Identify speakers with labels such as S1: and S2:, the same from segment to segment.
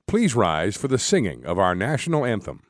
S1: Please rise for the singing of our national anthem.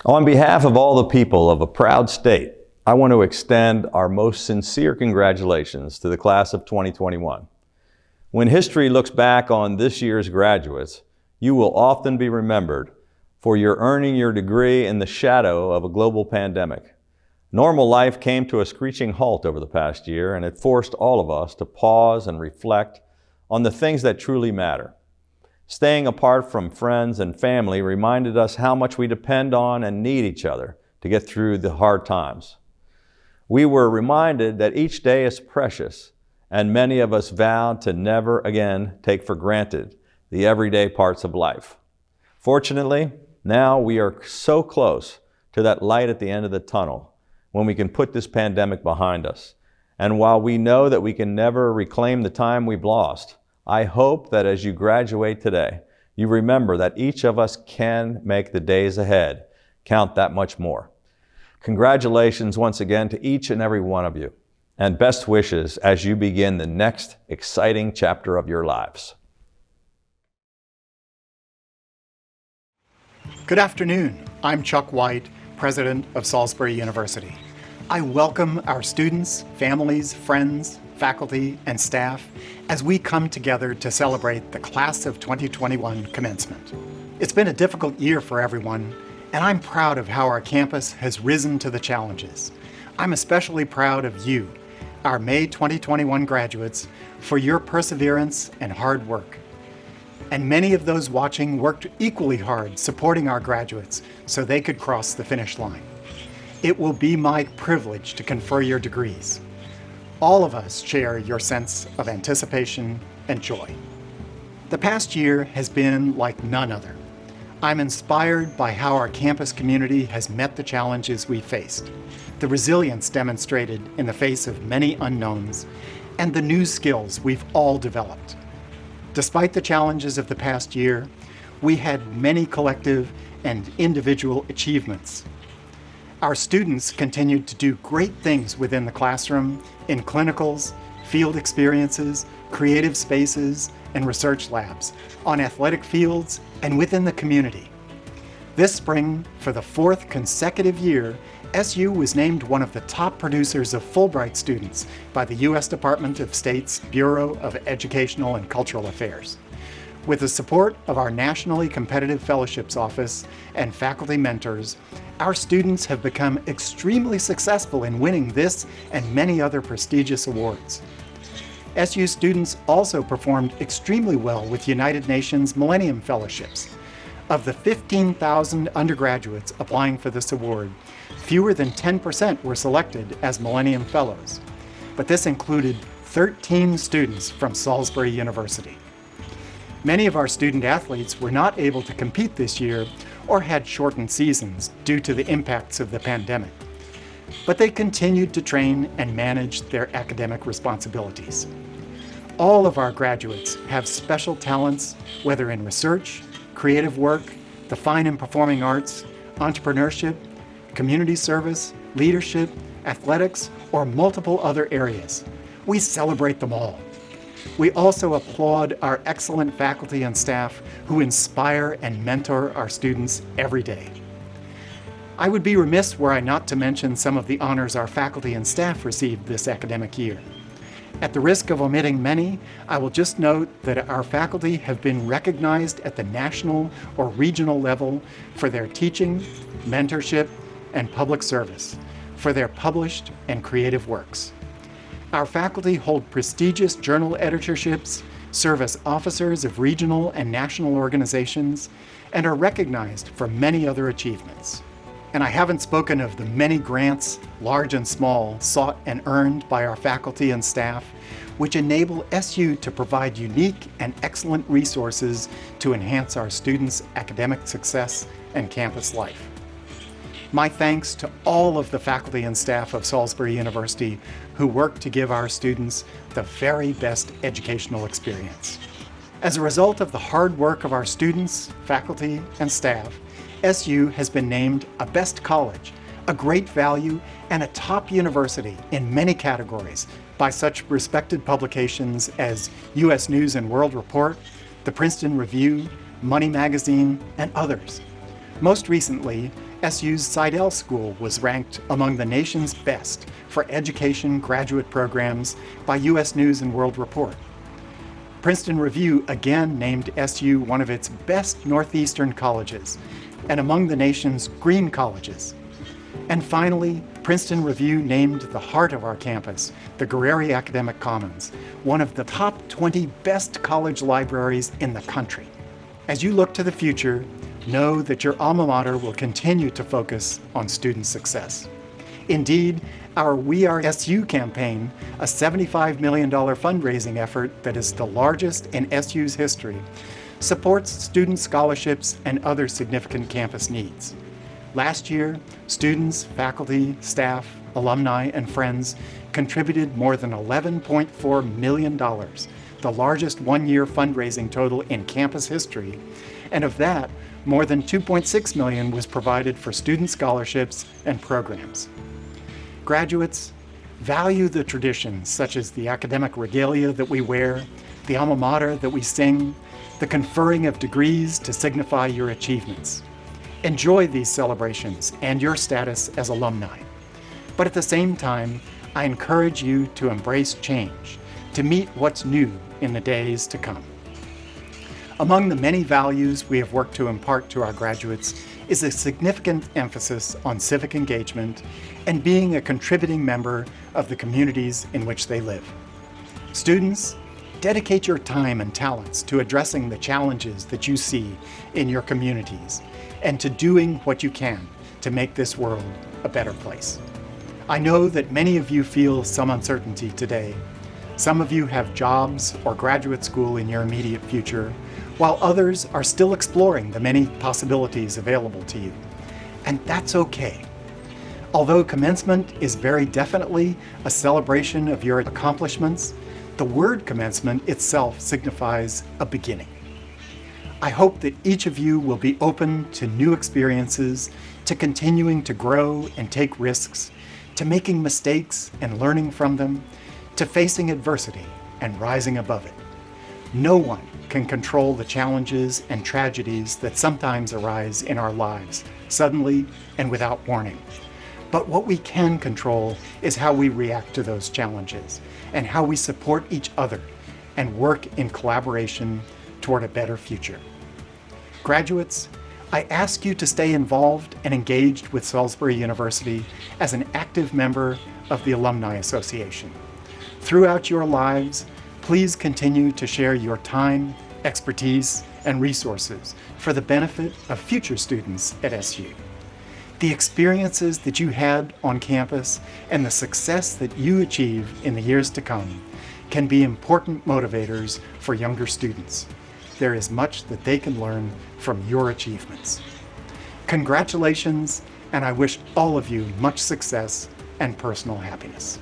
S2: On behalf of all the people of a proud state, I want to extend our most sincere congratulations to the class of 2021. When history looks back on this year's graduates, you will often be remembered for your earning your degree in the shadow of a global pandemic. Normal life came to a screeching halt over the past year, and it forced all of us to pause and reflect on the things that truly matter. Staying apart from friends and family reminded us how much we depend on and need each other to get through the hard times. We were reminded that each day is precious, and many of us vowed to never again take for granted the everyday parts of life. Fortunately, now we are so close to that light at the end of the tunnel when we can put this pandemic behind us. And while we know that we can never reclaim the time we've lost, I hope that as you graduate today, you remember that each of us can make the days ahead count that much more. Congratulations once again to each and every one of you, and best wishes as you begin the next exciting chapter of your lives.
S3: Good afternoon. I'm Chuck White, President of Salisbury University. I welcome our students, families, friends, faculty, and staff as we come together to celebrate the Class of 2021 commencement. It's been a difficult year for everyone, and I'm proud of how our campus has risen to the challenges. I'm especially proud of you, our May 2021 graduates, for your perseverance and hard work. And many of those watching worked equally hard supporting our graduates so they could cross the finish line. It will be my privilege to confer your degrees. All of us share your sense of anticipation and joy. The past year has been like none other. I'm inspired by how our campus community has met the challenges we faced, the resilience demonstrated in the face of many unknowns, and the new skills we've all developed. Despite the challenges of the past year, we had many collective and individual achievements. Our students continued to do great things within the classroom, in clinicals, field experiences, creative spaces, and research labs, on athletic fields, and within the community. This spring, for the 4th consecutive year, SU was named one of the top producers of Fulbright students by the U.S. Department of State's Bureau of Educational and Cultural Affairs. With the support of our Nationally Competitive Fellowships Office and faculty mentors, our students have become extremely successful in winning this and many other prestigious awards. SU students also performed extremely well with United Nations Millennium Fellowships. Of the 15,000 undergraduates applying for this award, fewer than 10% were selected as Millennium Fellows. but this included 13 students from Salisbury University. Many of our student athletes were not able to compete this year or had shortened seasons due to the impacts of the pandemic, but they continued to train and manage their academic responsibilities. All of our graduates have special talents, whether in research, creative work, the fine and performing arts, entrepreneurship, community service, leadership, athletics, or multiple other areas. We celebrate them all. We also applaud our excellent faculty and staff who inspire and mentor our students every day. I would be remiss were I not to mention some of the honors our faculty and staff received this academic year. At the risk of omitting many, I will just note that our faculty have been recognized at the national or regional level for their teaching, mentorship, and public service, for their published and creative works. Our faculty hold prestigious journal editorships, serve as officers of regional and national organizations, and are recognized for many other achievements. And I haven't spoken of the many grants, large and small, sought and earned by our faculty and staff, which enable SU to provide unique and excellent resources to enhance our students' academic success and campus life. My thanks to all of the faculty and staff of Salisbury University who work to give our students the very best educational experience. As a result of the hard work of our students, faculty, and staff, SU has been named a best college, a great value, and a top university in many categories by such respected publications as U.S. News and World Report, the Princeton Review, Money Magazine, and others. Most recently, SU's Seidel School was ranked among the nation's best for education graduate programs by U.S. News and World Report. Princeton Review again named SU one of its best Northeastern colleges and among the nation's green colleges. And finally, Princeton Review named the heart of our campus, the Guerreri Academic Commons, one of the top 20 best college libraries in the country. As you look to the future, know that your alma mater will continue to focus on student success. Indeed, our We Are SU campaign, a $75 million fundraising effort that is the largest in SU's history, supports student scholarships and other significant campus needs. Last year, students, faculty, staff, alumni, and friends contributed more than $11.4 million, the largest one-year fundraising total in campus history, and of that, more than $2.6 million was provided for student scholarships and programs. Graduates, value the traditions such as the academic regalia that we wear, the alma mater that we sing, the conferring of degrees to signify your achievements. Enjoy these celebrations and your status as alumni. But at the same time, I encourage you to embrace change, to meet what's new in the days to come. Among the many values we have worked to impart to our graduates is a significant emphasis on civic engagement and being a contributing member of the communities in which they live. Students, dedicate your time and talents to addressing the challenges that you see in your communities and to doing what you can to make this world a better place. I know that many of you feel some uncertainty today. Some of you have jobs or graduate school in your immediate future, while others are still exploring the many possibilities available to you. And that's okay. Although commencement is very definitely a celebration of your accomplishments, the word commencement itself signifies a beginning. I hope that each of you will be open to new experiences, to continuing to grow and take risks, to making mistakes and learning from them, to facing adversity and rising above it. No one can control the challenges and tragedies that sometimes arise in our lives, suddenly and without warning. But what we can control is how we react to those challenges and how we support each other and work in collaboration toward a better future. Graduates, I ask you to stay involved and engaged with Salisbury University as an active member of the Alumni Association. Throughout your lives, please continue to share your time, expertise, and resources for the benefit of future students at SU. The experiences that you had on campus and the success that you achieve in the years to come can be important motivators for younger students. There is much that they can learn from your achievements. Congratulations, and I wish all of you much success and personal happiness.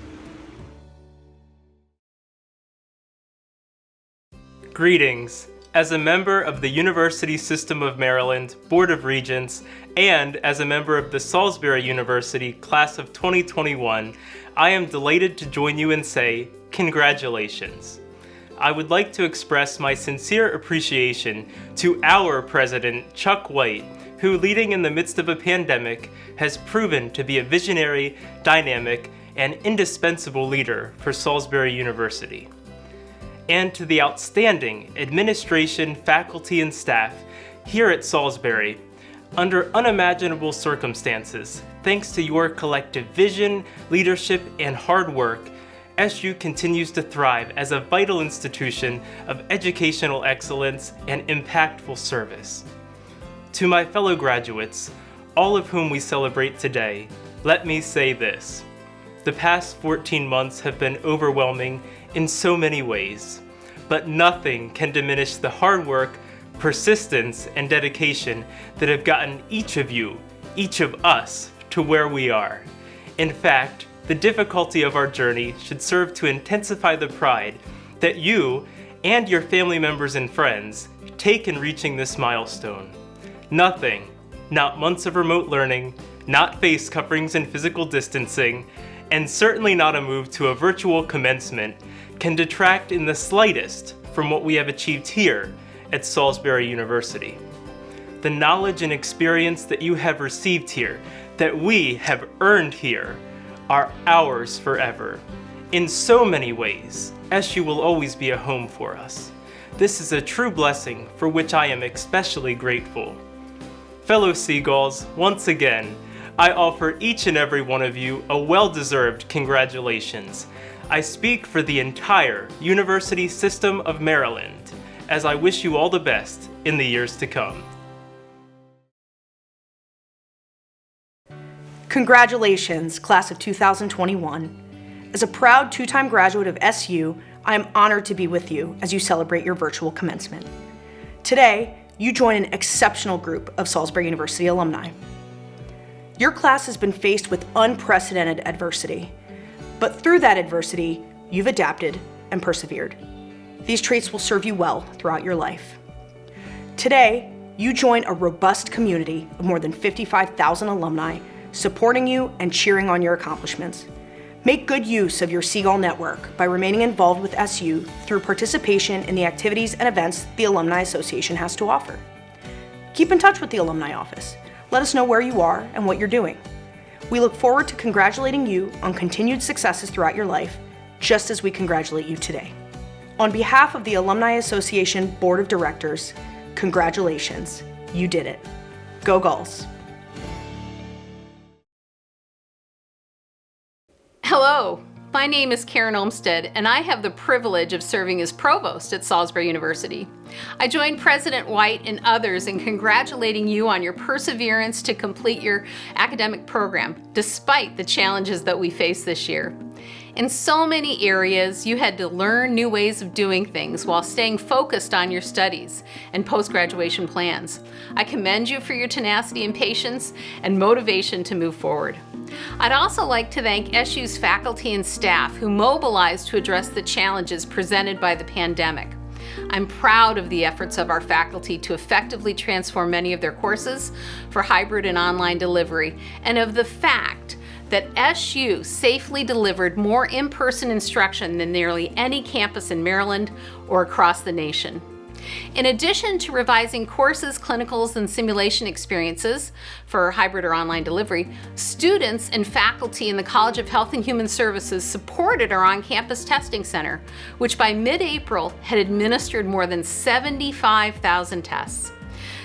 S4: Greetings. As a member of the University System of Maryland Board of Regents and as a member of the Salisbury University Class of 2021, I am delighted to join you and say congratulations. I would like to express my sincere appreciation to our President, Chuck White, who, leading in the midst of a pandemic, has proven to be a visionary, dynamic, and indispensable leader for Salisbury University. And to the outstanding administration, faculty, and staff here at Salisbury, under unimaginable circumstances, thanks to your collective vision, leadership, and hard work, SU continues to thrive as a vital institution of educational excellence and impactful service. To my fellow graduates, all of whom we celebrate today, let me say this. The past 14 months have been overwhelming in so many ways, but nothing can diminish the hard work, persistence, and dedication that have gotten each of you, each of us, to where we are. In fact, the difficulty of our journey should serve to intensify the pride that you and your family members and friends take in reaching this milestone. Nothing, not months of remote learning, not face coverings and physical distancing, and certainly not a move to a virtual commencement, can detract in the slightest from what we have achieved here at Salisbury University. The knowledge and experience that you have received here, that we have earned here, are ours forever. In so many ways, SU will always be a home for us. This is a true blessing for which I am especially grateful. Fellow Seagulls, once again, I offer each and every one of you a well-deserved congratulations. I speak for the entire University System of Maryland, as I wish you all the best in the years to come.
S5: Congratulations, class of 2021. As a proud two-time graduate of SU, I am honored to be with you as you celebrate your virtual commencement. Today, you join an exceptional group of Salisbury University alumni. Your class has been faced with unprecedented adversity, but through that adversity, you've adapted and persevered. These traits will serve you well throughout your life. Today, you join a robust community of more than 55,000 alumni supporting you and cheering on your accomplishments. Make good use of your Seagull network by remaining involved with SU through participation in the activities and events the Alumni Association has to offer. Keep in touch with the Alumni Office. Let us know where you are and what you're doing. We look forward to congratulating you on continued successes throughout your life, just as we congratulate you today. On behalf of the Alumni Association Board of Directors, congratulations, you did it. Go Gulls!
S6: Hello, my name is Karen Olmsted, and I have the privilege of serving as Provost at Salisbury University. I join President White and others in congratulating you on your perseverance to complete your academic program, despite the challenges that we face this year. In so many areas, you had to learn new ways of doing things while staying focused on your studies and post-graduation plans. I commend you for your tenacity and patience and motivation to move forward. I'd also like to thank SU's faculty and staff who mobilized to address the challenges presented by the pandemic. I'm proud of the efforts of our faculty to effectively transform many of their courses for hybrid and online delivery, and of the fact that SU safely delivered more in-person instruction than nearly any campus in Maryland or across the nation. In addition to revising courses, clinicals, and simulation experiences for hybrid or online delivery, students and faculty in the College of Health and Human Services supported our on-campus testing center, which by mid-April had administered more than 75,000 tests.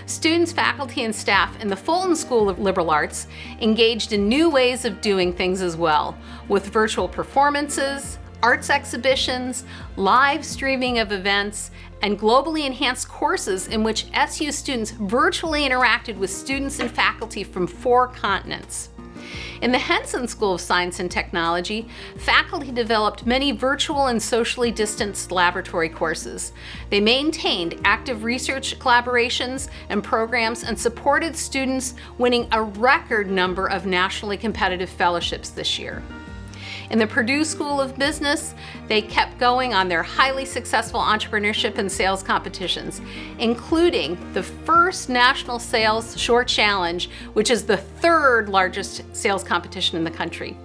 S6: Students, faculty, and staff in the Fulton School of Liberal Arts engaged in new ways of doing things as well, with virtual performances, arts exhibitions, live streaming of events, and globally enhanced courses in which SU students virtually interacted with students and faculty from 4 continents. In the Henson School of Science and Technology, faculty developed many virtual and socially distanced laboratory courses. They maintained active research collaborations and programs and supported students winning a record number of nationally competitive fellowships this year. In the Purdue School of Business, they kept going on their highly successful entrepreneurship and sales competitions, including the first National Sales Short Challenge, which is the 3rd largest sales competition in the country.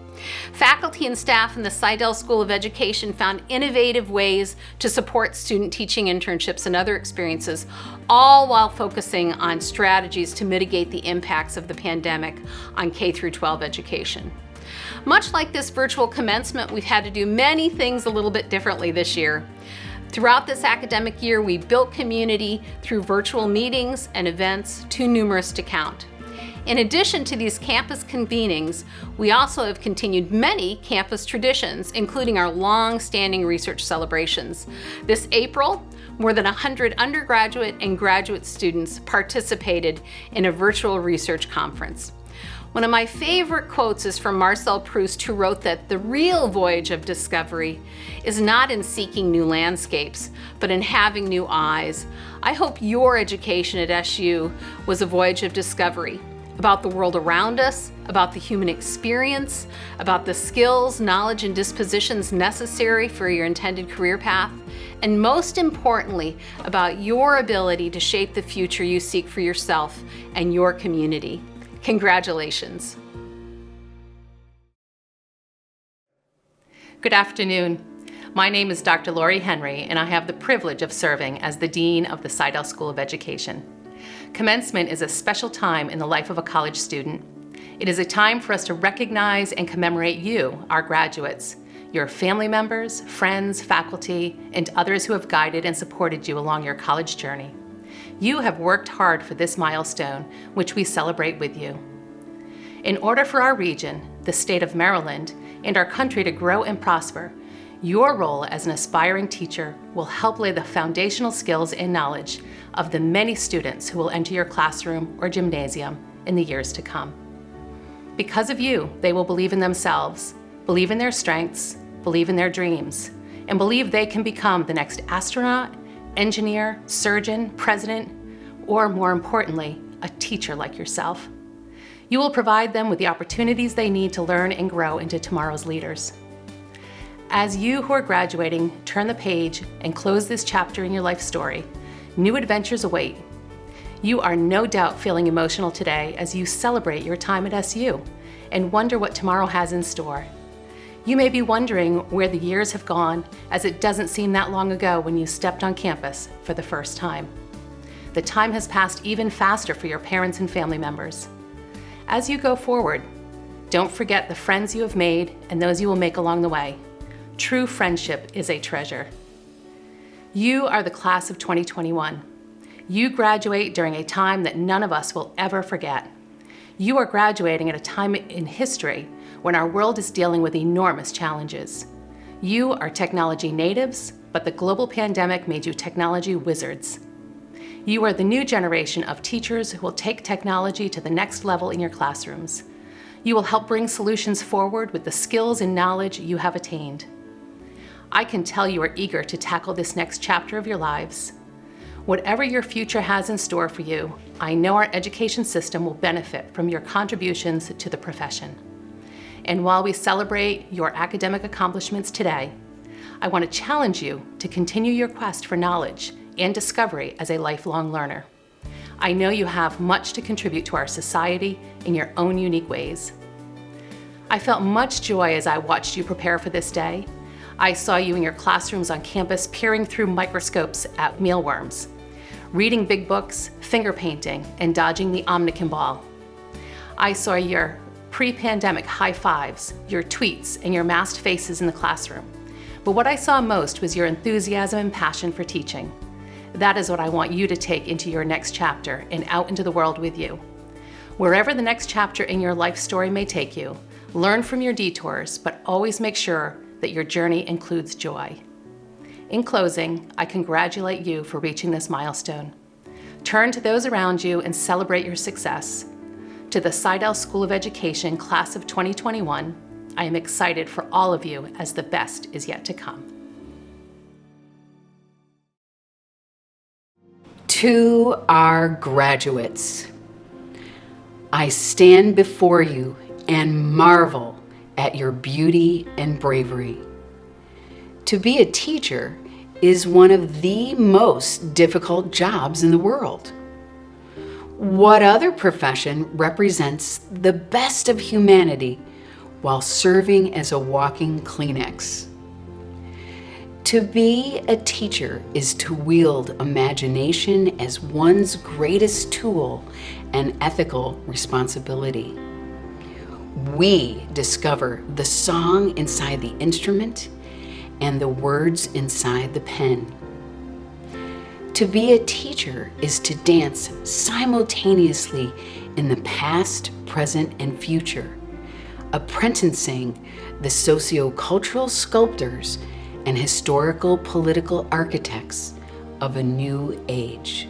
S6: Faculty and staff in the Seidel School of Education found innovative ways to support student teaching internships and other experiences, all while focusing on strategies to mitigate the impacts of the pandemic on K-12 education. Much like this virtual commencement, we've had to do many things a little bit differently this year. Throughout this academic year, we built community through virtual meetings and events too numerous to count. In addition to these campus convenings, we also have continued many campus traditions, including our long-standing research celebrations. This April, more than 100 undergraduate and graduate students participated in a virtual research conference. One of my favorite quotes is from Marcel Proust, who wrote that the real voyage of discovery is not in seeking new landscapes, but in having new eyes. I hope your education at SU was a voyage of discovery about the world around us, about the human experience, about the skills, knowledge, and dispositions necessary for your intended career path, and most importantly, about your ability to shape the future you seek for yourself and your community. Congratulations.
S7: Good afternoon. My name is Dr. Lori Henry, and I have the privilege of serving as the Dean of the Seidel School of Education. Commencement is a special time in the life of a college student. It is a time for us to recognize and commemorate you, our graduates, your family members, friends, faculty, and others who have guided and supported you along your college journey. You have worked hard for this milestone, which we celebrate with you. In order for our region, the state of Maryland, and our country to grow and prosper, your role as an aspiring teacher will help lay the foundational skills and knowledge of the many students who will enter your classroom or gymnasium in the years to come. Because of you, they will believe in themselves, believe in their strengths, believe in their dreams, and believe they can become the next astronaut, engineer, surgeon, president, or more importantly, a teacher like yourself. You will provide them with the opportunities they need to learn and grow into tomorrow's leaders. As you who are graduating turn the page and close this chapter in your life story, new adventures await. You are no doubt feeling emotional today as you celebrate your time at SU and wonder what tomorrow has in store. You may be wondering where the years have gone, as it doesn't seem that long ago when you stepped on campus for the first time. The time has passed even faster for your parents and family members. As you go forward, don't forget the friends you have made and those you will make along the way. True friendship is a treasure. You are the class of 2021. You graduate during a time that none of us will ever forget. You are graduating at a time in history when our world is dealing with enormous challenges. You are technology natives, but the global pandemic made you technology wizards. You are the new generation of teachers who will take technology to the next level in your classrooms. You will help bring solutions forward with the skills and knowledge you have attained. I can tell you are eager to tackle this next chapter of your lives. Whatever your future has in store for you, I know our education system will benefit from your contributions to the profession. And while we celebrate your academic accomplishments today, I want to challenge you to continue your quest for knowledge and discovery as a lifelong learner. I know you have much to contribute to our society in your own unique ways. I felt much joy as I watched you prepare for this day. I saw you in your classrooms on campus peering through microscopes at mealworms, reading big books, finger painting, and dodging the Omnicom ball. I saw your pre-pandemic high fives, your tweets, and your masked faces in the classroom. But what I saw most was your enthusiasm and passion for teaching. That is what I want you to take into your next chapter and out into the world with you. Wherever the next chapter in your life story may take you, learn from your detours, but always make sure that your journey includes joy. In closing, I congratulate you for reaching this milestone. Turn to those around you and celebrate your success. To the Seidel School of Education Class of 2021, I am excited for all of you as the best is yet to come.
S8: To our graduates, I stand before you and marvel at your beauty and bravery. To be a teacher is one of the most difficult jobs in the world. What other profession represents the best of humanity while serving as a walking Kleenex? To be a teacher is to wield imagination as one's greatest tool and ethical responsibility. We discover the song inside the instrument and the words inside the pen. To be a teacher is to dance simultaneously in the past, present, and future, apprenticing the socio-cultural sculptors and historical political architects of a new age.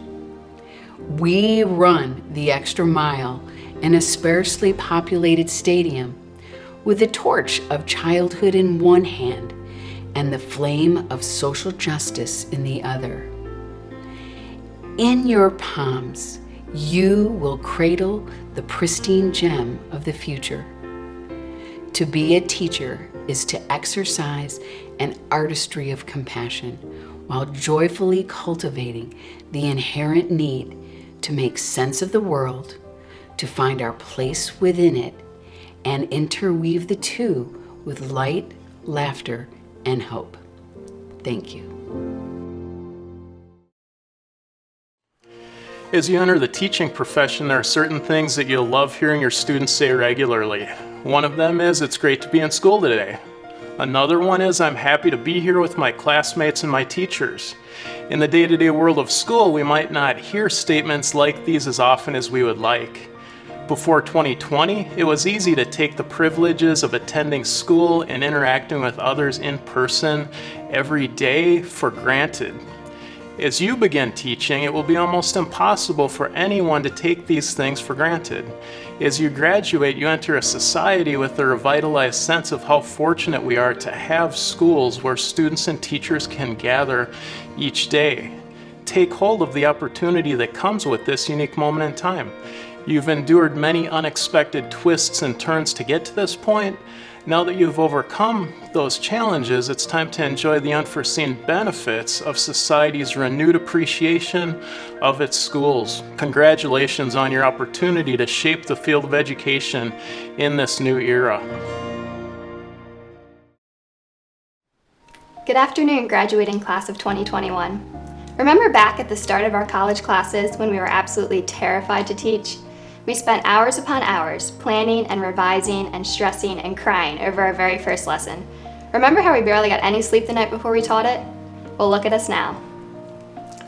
S8: We run the extra mile in a sparsely populated stadium with the torch of childhood in one hand and the flame of social justice in the other. In your palms, you will cradle the pristine gem of the future. To be a teacher is to exercise an artistry of compassion while joyfully cultivating the inherent need to make sense of the world, to find our place within it, and interweave the two with light, laughter, and hope. Thank you.
S4: As you enter the teaching profession, there are certain things that you'll love hearing your students say regularly. One of them is, "It's great to be in school today." Another one is, "I'm happy to be here with my classmates and my teachers." In the day-to-day world of school, we might not hear statements like these as often as we would like. Before 2020, it was easy to take the privileges of attending school and interacting with others in person every day for granted. As you begin teaching, it will be almost impossible for anyone to take these things for granted. As you graduate, you enter a society with a revitalized sense of how fortunate we are to have schools where students and teachers can gather each day. Take hold of the opportunity that comes with this unique moment in time. You've endured many unexpected twists and turns to get to this point. Now that you've overcome those challenges, it's time to enjoy the unforeseen benefits of society's renewed appreciation of its schools. Congratulations on your opportunity to shape the field of education in this new era.
S9: Good afternoon, graduating class of 2021. Remember back at the start of our college classes when we were absolutely terrified to teach? We spent hours upon hours planning and revising and stressing and crying over our very first lesson. Remember how we barely got any sleep the night before we taught it? Well, look at us now.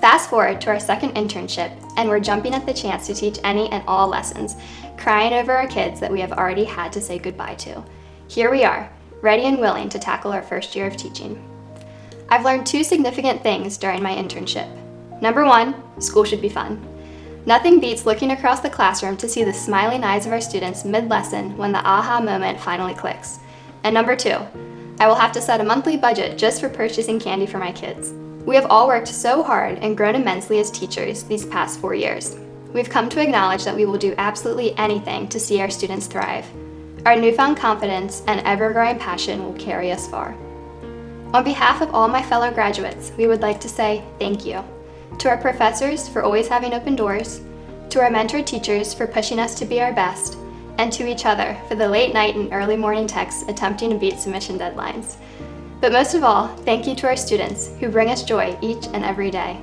S9: Fast forward to our second internship, and we're jumping at the chance to teach any and all lessons, crying over our kids that we have already had to say goodbye to. Here we are, ready and willing to tackle our first year of teaching. I've learned two significant things during my internship. Number one, school should be fun. Nothing beats looking across the classroom to see the smiling eyes of our students mid-lesson when the aha moment finally clicks. And number two, I will have to set a monthly budget just for purchasing candy for my kids. We have all worked so hard and grown immensely as teachers these past 4 years. We've come to acknowledge that we will do absolutely anything to see our students thrive. Our newfound confidence and ever-growing passion will carry us far. On behalf of all my fellow graduates, we would like to say thank you. To our professors for always having open doors, to our mentor teachers for pushing us to be our best, and to each other for the late night and early morning texts attempting to beat submission deadlines. But most of all, thank you to our students who bring us joy each and every day.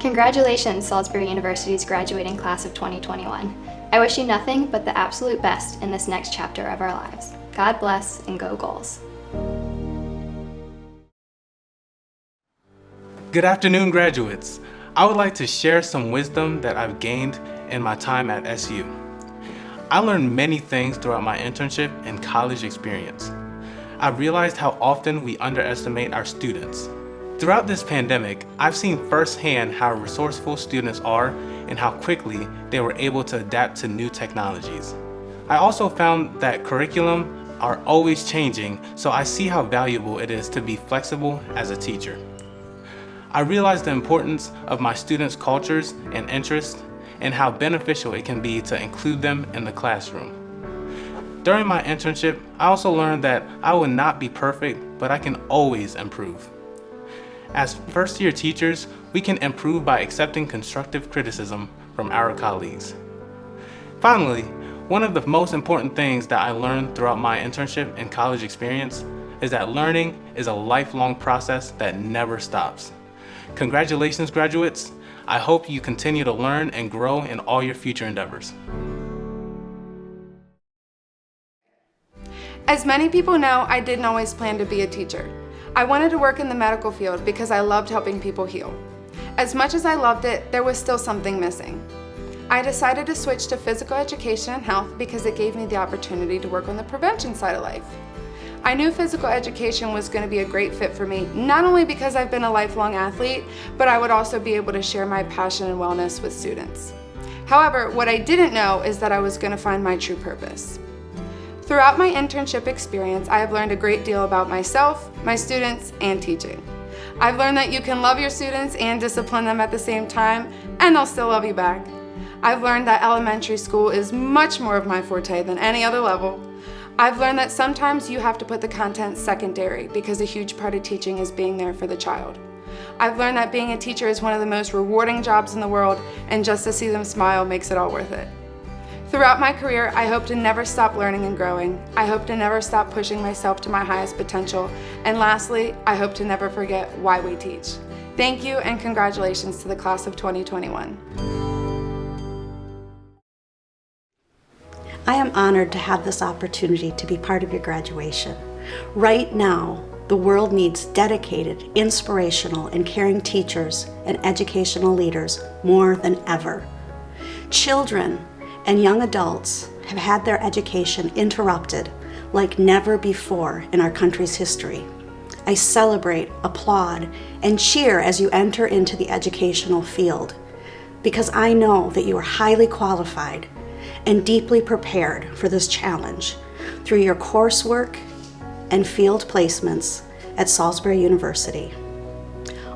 S9: Congratulations, Salisbury University's graduating class of 2021. I wish you nothing but the absolute best in this next chapter of our lives. God bless and go Gulls.
S10: Good afternoon, graduates. I would like to share some wisdom that I've gained in my time at SU. I learned many things throughout my internship and college experience. I've realized how often we underestimate our students. Throughout this pandemic, I've seen firsthand how resourceful students are and how quickly they were able to adapt to new technologies. I also found that curriculum are always changing, so I see how valuable it is to be flexible as a teacher. I realize the importance of my students' cultures and interests and how beneficial it can be to include them in the classroom. During my internship, I also learned that I will not be perfect, but I can always improve. As first-year teachers, we can improve by accepting constructive criticism from our colleagues. Finally, one of the most important things that I learned throughout my internship and college experience is that learning is a lifelong process that never stops. Congratulations, graduates. I hope you continue to learn and grow in all your future endeavors.
S11: As many people know, I didn't always plan to be a teacher. I wanted to work in the medical field because I loved helping people heal. As much as I loved it, there was still something missing. I decided to switch to physical education and health because it gave me the opportunity to work on the prevention side of life. I knew physical education was going to be a great fit for me, not only because I've been a lifelong athlete, but I would also be able to share my passion and wellness with students. However, what I didn't know is that I was going to find my true purpose. Throughout my internship experience, I have learned a great deal about myself, my students, and teaching. I've learned that you can love your students and discipline them at the same time, and they'll still love you back. I've learned that elementary school is much more of my forte than any other level. I've learned that sometimes you have to put the content secondary because a huge part of teaching is being there for the child. I've learned that being a teacher is one of the most rewarding jobs in the world, and just to see them smile makes it all worth it. Throughout my career, I hope to never stop learning and growing. I hope to never stop pushing myself to my highest potential. And lastly, I hope to never forget why we teach. Thank you and congratulations to the class of 2021.
S12: I am honored to have this opportunity to be part of your graduation. Right now, the world needs dedicated, inspirational, and caring teachers and educational leaders more than ever. Children and young adults have had their education interrupted like never before in our country's history. I celebrate, applaud, and cheer as you enter into the educational field because I know that you are highly qualified and deeply prepared for this challenge through your coursework and field placements at Salisbury University.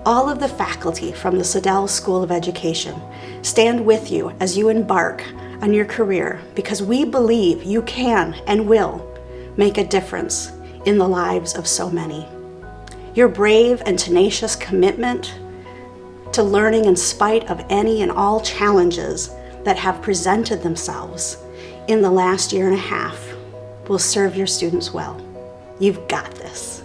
S12: All of the faculty from the Seidel School of Education stand with you as you embark on your career because we believe you can and will make a difference in the lives of so many. Your brave and tenacious commitment to learning in spite of any and all challenges that have presented themselves in the last year and a half will serve your students well. You've got this.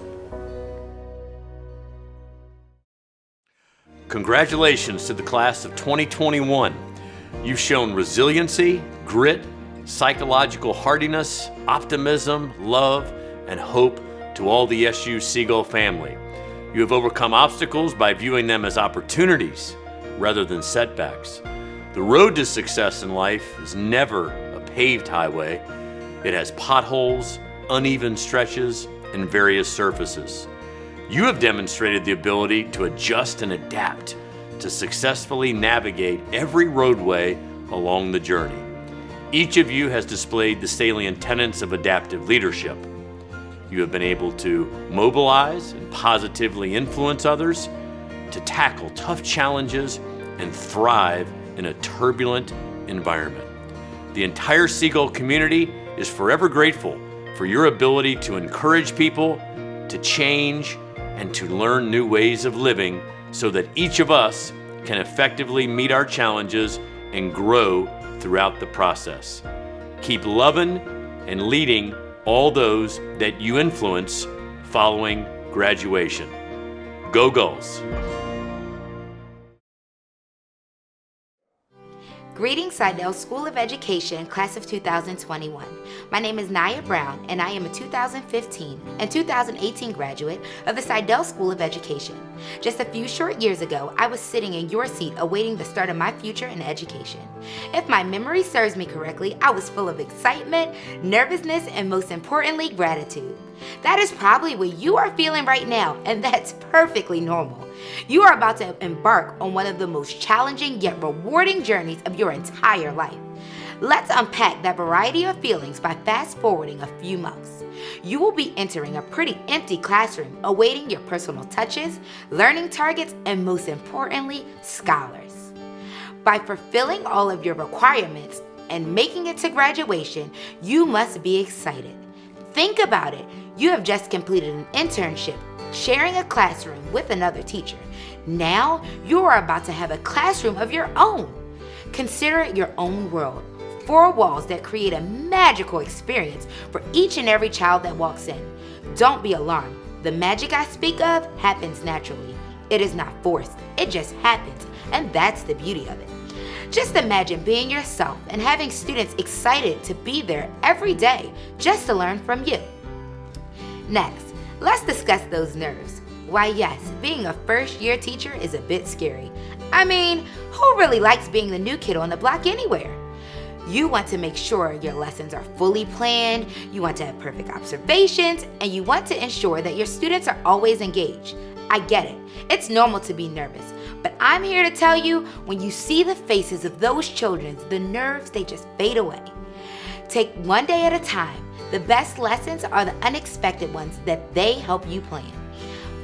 S13: Congratulations to the class of 2021. You've shown resiliency, grit, psychological hardiness, optimism, love, and hope to all the SU Seagull family. You have overcome obstacles by viewing them as opportunities rather than setbacks. The road to success in life is never a paved highway. It has potholes, uneven stretches, and various surfaces. You have demonstrated the ability to adjust and adapt to successfully navigate every roadway along the journey. Each of you has displayed the salient tenets of adaptive leadership. You have been able to mobilize and positively influence others, to tackle tough challenges and thrive in a turbulent environment. The entire Seagull community is forever grateful for your ability to encourage people, to change, and to learn new ways of living so that each of us can effectively meet our challenges and grow throughout the process. Keep loving and leading all those that you influence following graduation. Go Gulls!
S14: Greetings, Seidel School of Education, class of 2021. My name is Naya Brown, and I am a 2015 and 2018 graduate of the Seidel School of Education. Just a few short years ago, I was sitting in your seat awaiting the start of my future in education. If my memory serves me correctly, I was full of excitement, nervousness, and most importantly, gratitude. That is probably what you are feeling right now, and that's perfectly normal. You are about to embark on one of the most challenging yet rewarding journeys of your entire life. Let's unpack that variety of feelings by fast forwarding a few months. You will be entering a pretty empty classroom awaiting your personal touches, learning targets, and most importantly, scholars. By fulfilling all of your requirements and making it to graduation, you must be excited. Think about it. You have just completed an internship, sharing a classroom with another teacher. Now, you are about to have a classroom of your own. Consider it your own world. 4 walls that create a magical experience for each and every child that walks in. Don't be alarmed. The magic I speak of happens naturally. It is not forced. It just happens, and that's the beauty of it. Just imagine being yourself and having students excited to be there every day just to learn from you. Next, let's discuss those nerves. Why yes, being a first-year teacher is a bit scary. I mean, who really likes being the new kid on the block anywhere? You want to make sure your lessons are fully planned, you want to have perfect observations, and you want to ensure that your students are always engaged. I get it. It's normal to be nervous, but I'm here to tell you, when you see the faces of those children, the nerves, they just fade away. Take one day at a time. The best lessons are the unexpected ones that they help you plan.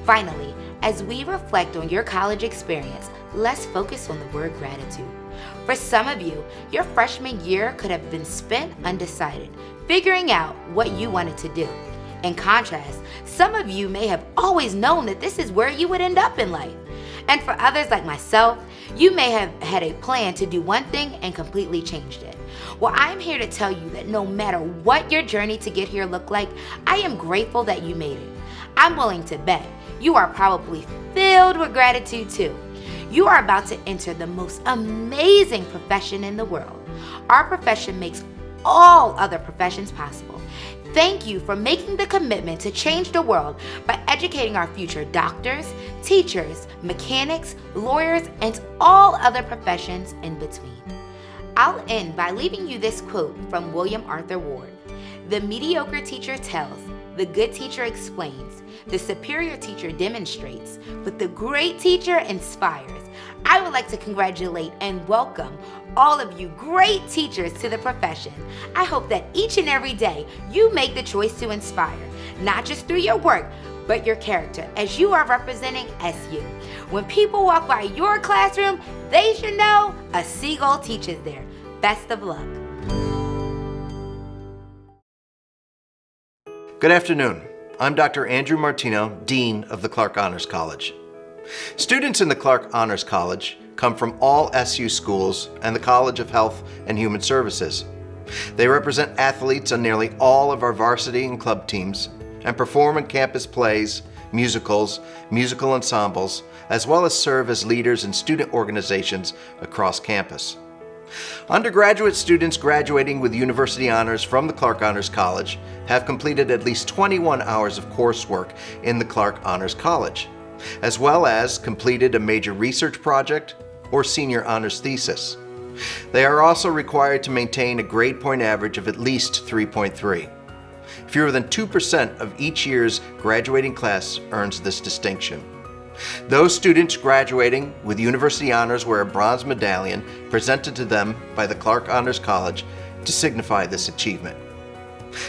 S14: Finally, as we reflect on your college experience, let's focus on the word gratitude. For some of you, your freshman year could have been spent undecided, figuring out what you wanted to do. In contrast, some of you may have always known that this is where you would end up in life. And for others like myself, you may have had a plan to do one thing and completely changed it. Well, I'm here to tell you that no matter what your journey to get here looked like, I am grateful that you made it. I'm willing to bet you are probably filled with gratitude too. You are about to enter the most amazing profession in the world. Our profession makes all other professions possible. Thank you for making the commitment to change the world by educating our future doctors, teachers, mechanics, lawyers, and all other professions in between. I'll end by leaving you this quote from William Arthur Ward. The mediocre teacher tells, the good teacher explains, the superior teacher demonstrates, but the great teacher inspires. I would like to congratulate and welcome all of you great teachers to the profession. I hope that each and every day you make the choice to inspire, not just through your work, but your character, as you are representing SU. When people walk by your classroom, they should know a seagull teaches there. Best of luck.
S15: Good afternoon. I'm Dr. Andrew Martino, Dean of the Clark Honors College. Students in the Clark Honors College come from all SU schools and the College of Health and Human Services. They represent athletes on nearly all of our varsity and club teams and perform in campus plays, musicals, musical ensembles, as well as serve as leaders in student organizations across campus. Undergraduate students graduating with university honors from the Clark Honors College have completed at least 21 hours of coursework in the Clark Honors College, as well as completed a major research project or senior honors thesis. They are also required to maintain a grade point average of at least 3.3. Fewer than 2% of each year's graduating class earns this distinction. Those students graduating with university honors wear a bronze medallion presented to them by the Clark Honors College to signify this achievement.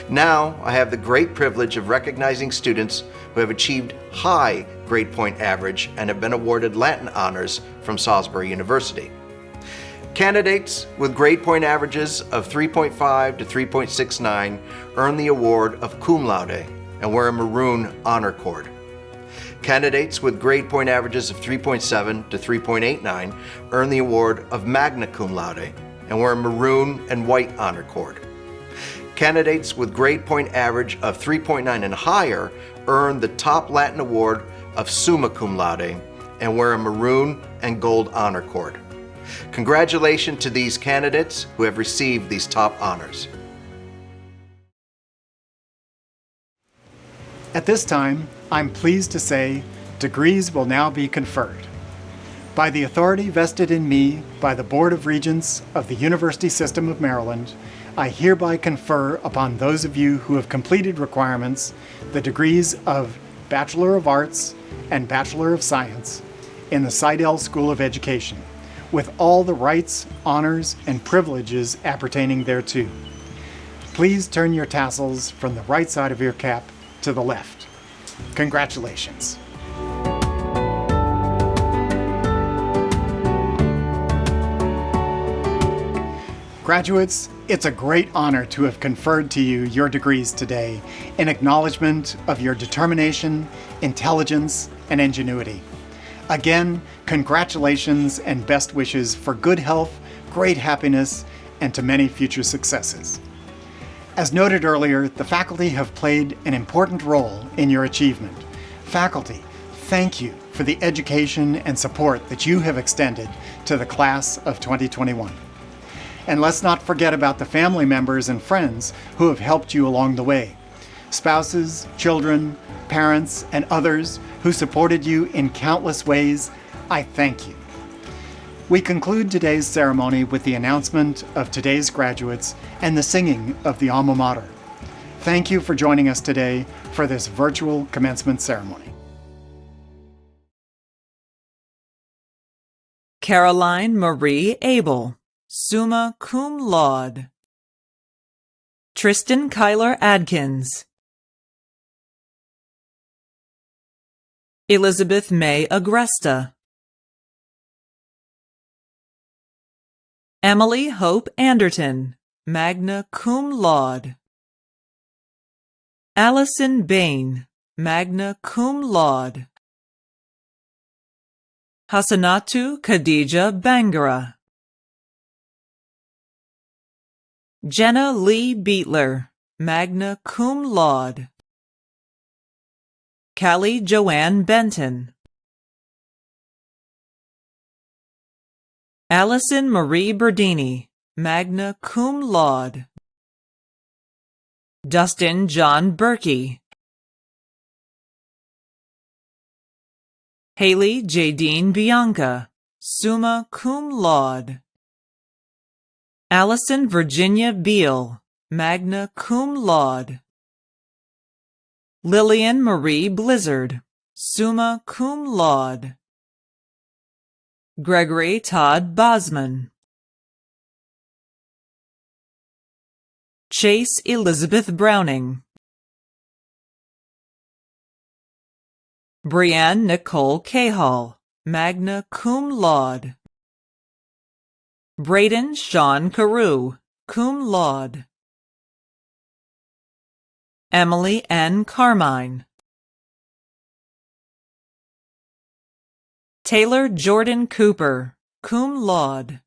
S15: Now, I have the great privilege of recognizing students who have achieved high grade point average and have been awarded Latin honors from Salisbury University. Candidates with grade point averages of 3.5 to 3.69 earn the award of cum laude and wear a maroon honor cord. Candidates with grade point averages of 3.7 to 3.89 earn the award of magna cum laude and wear a maroon and white honor cord. Candidates with grade point average of 3.9 and higher earn the top Latin award of summa cum laude and wear a maroon and gold honor cord. Congratulations to these candidates who have received these top honors.
S3: At this time, I'm pleased to say degrees will now be conferred. By the authority vested in me by the Board of Regents of the University System of Maryland, I hereby confer upon those of you who have completed requirements the degrees of Bachelor of Arts and Bachelor of Science in the Seidel School of Education, with all the rights, honors, and privileges appertaining thereto. Please turn your tassels from the right side of your cap to the left. Congratulations. Graduates, it's a great honor to have conferred to you your degrees today in acknowledgement of your determination, intelligence, and ingenuity. Again, congratulations and best wishes for good health, great happiness, and to many future successes. As noted earlier, the faculty have played an important role in your achievement. Faculty, thank you for the education and support that you have extended to the class of 2021. And let's not forget about the family members and friends who have helped you along the way. Spouses, children, parents, and others who supported you in countless ways, I thank you. We conclude today's ceremony with the announcement of today's graduates and the singing of the alma mater. Thank you for joining us today for this virtual commencement ceremony.
S16: Caroline Marie Abel, summa cum laude. Tristan Kyler Adkins. Elizabeth May Agresta. Emily Hope Anderton, magna cum laude. Allison Bain, magna cum laude. Hassanatu Khadija Bangara. Jenna Lee Beatler, magna cum laude. Callie Joanne Benton. Allison Marie Berdini, magna cum laude. Dustin John Berkey. Haley Jadine Bianca, summa cum laude. Allison Virginia Beal, magna cum laude. Lillian Marie Blizzard, summa cum laude. Gregory Todd Bosman. Chase Elizabeth Browning. Brianne Nicole Cahall, magna cum laude. Braden Sean Carew, cum laude. Emily N. Carmine. Taylor Jordan Cooper, cum laude.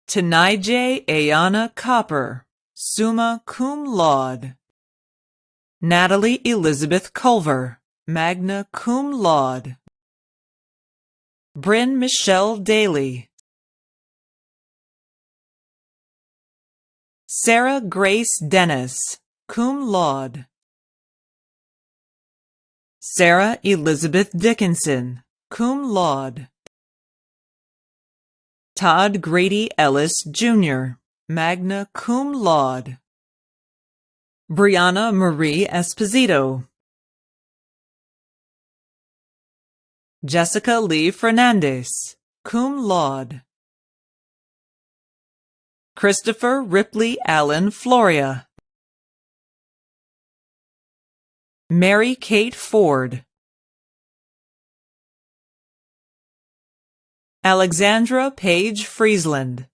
S16: Tanijay Ayana Copper, summa cum laude. Natalie Elizabeth Culver, magna cum laude. Bryn Michelle Daly. Sarah Grace Dennis, cum laude. Sarah Elizabeth Dickinson, cum laude. Todd Grady Ellis, Jr., magna cum laude. Brianna Marie Esposito. Jessica Lee Fernandez, cum laude. Christopher Ripley Allen Floria. Mary Kate Ford. Alexandra Page Friesland.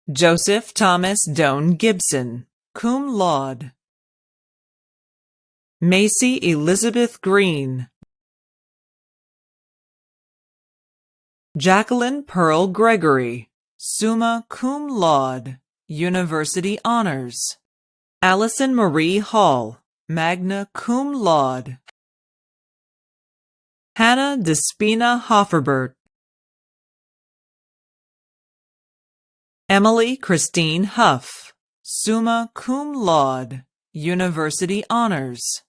S16: Joseph Thomas Doan Gibson, cum laude. Macy Elizabeth Green. Jacqueline Pearl Gregory, summa cum laude, University Honors. Allison Marie Hall, magna cum laude. Hannah Despina Hofferbert. Emily Christine Huff, summa cum laude, University Honors.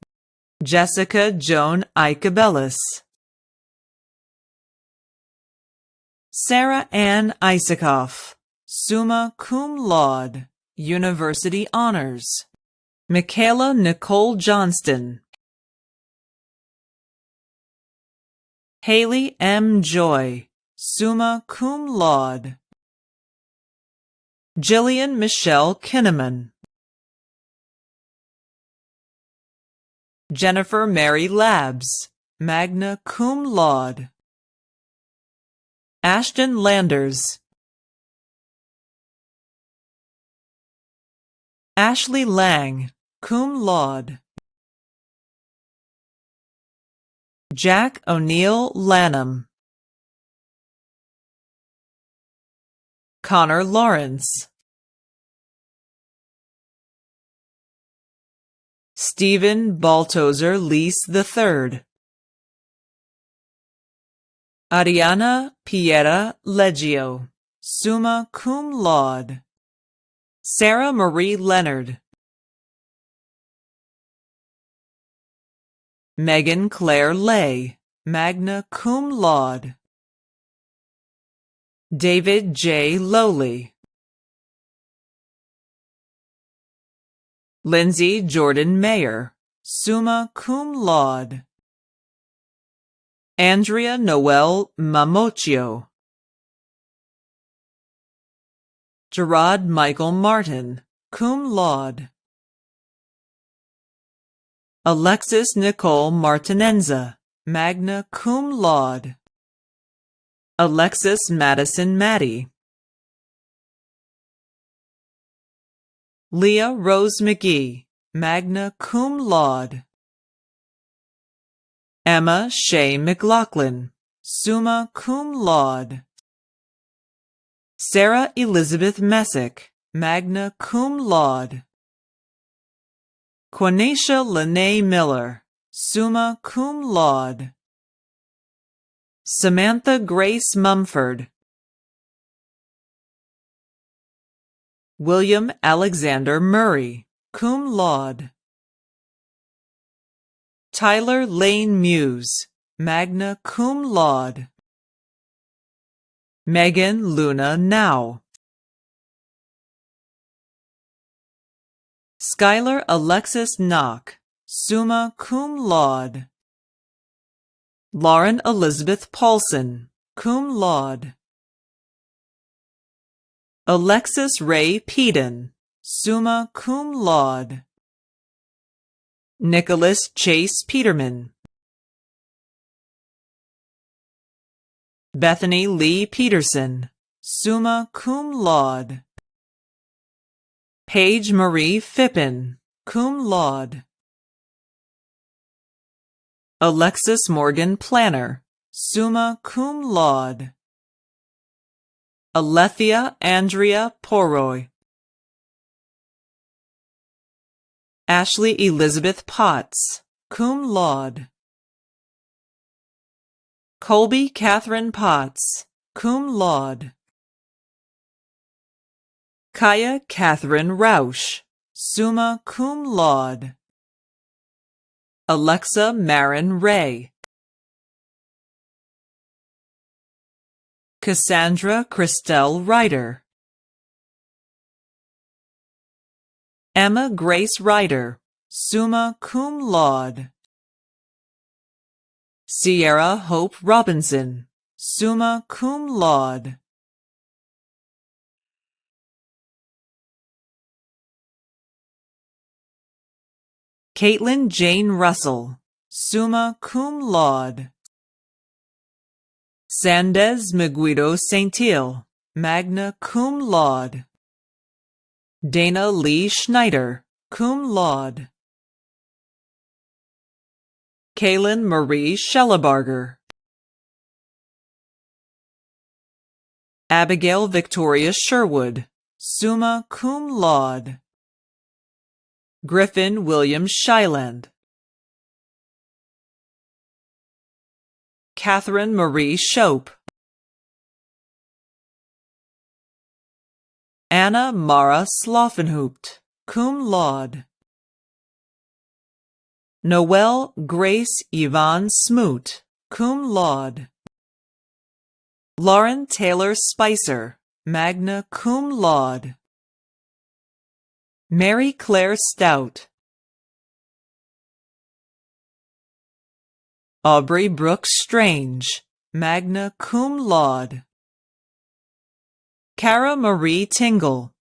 S16: Jessica Joan Icabellis. Sarah Ann Isakoff, summa cum laude, University Honors. Michaela Nicole Johnston. Haley M. Joy, summa cum laude. Jillian Michelle Kinnaman. Jennifer Mary Labs, magna cum laude. Ashton Landers. Ashley Lang, cum laude. Jack O'Neill Lanham. Connor Lawrence. Stephen Baltozer Lease III. Ariana Piera Leggio, summa cum laude. Sarah Marie Leonard. Megan Claire Lay, magna cum laude. David J. Lowley. Lindsay Jordan Mayer, summa cum laude. Andrea Noel Mamocchio. Gerard Michael Martin, cum laude. Alexis Nicole Martinenza, magna cum laude. Alexis Madison Maddie. Leah Rose McGee, magna cum laude. Emma Shea McLaughlin, summa cum laude. Sarah Elizabeth Messick, magna cum laude. Quanisha Lene Miller, summa cum laude. Samantha Grace Mumford. William Alexander Murray, cum laude. Tyler Lane Muse, magna cum laude. Megan Luna Now. Skylar Alexis Knock, summa cum laude. Lauren Elizabeth Paulson, cum laude. Alexis Ray Peden, summa cum laude. Nicholas Chase Peterman. Bethany Lee Peterson, summa cum laude. Paige Marie Phippen, cum laude. Alexis Morgan Planner, summa cum laude. Alethea Andrea Poroy. Ashley Elizabeth Potts, cum laude. Colby Catherine Potts, cum laude. Kaya Catherine Rausch, summa cum laude. Alexa Marin Ray. Cassandra Christelle Ryder. Emma Grace Ryder, summa cum laude. Sierra Hope Robinson, summa cum laude. Caitlin Jane Russell, summa cum laude. Sandez Miguido Saintil, magna cum laude. Dana Lee Schneider, cum laude. Kaylin Marie Schellebarger. Abigail Victoria Sherwood, summa cum laude. Griffin William Shyland. Catherine Marie Shope. Anna Mara Sloffenhoopt, cum laude. Noelle Grace Yvonne Smoot, cum laude. Lauren Taylor Spicer, magna cum laude. Mary Claire Stout. Aubrey Brooks Strange, magna cum laude. Cara Marie Tingle.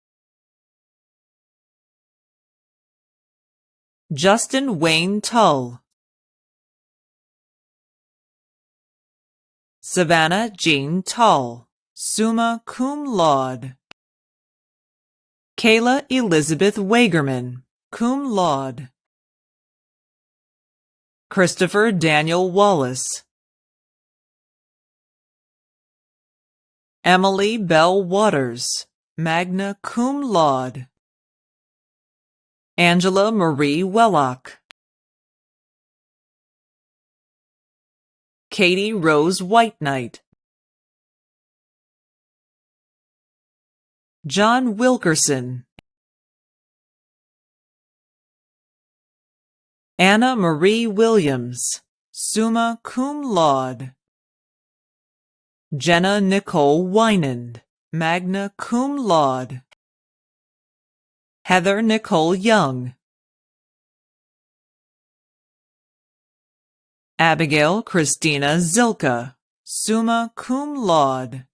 S16: Justin Wayne Tull. Savannah Jean Tull, summa cum laude. Kayla Elizabeth Wagerman, cum laude. Christopher Daniel Wallace. Emily Bell Waters, magna cum laude. Angela Marie Wellock. Katie Rose Whiteknight. John Wilkerson. Anna Marie Williams, summa cum laude. Jenna Nicole Wynand, magna cum laude. Heather Nicole Young. Abigail Christina Zilka, summa cum laude.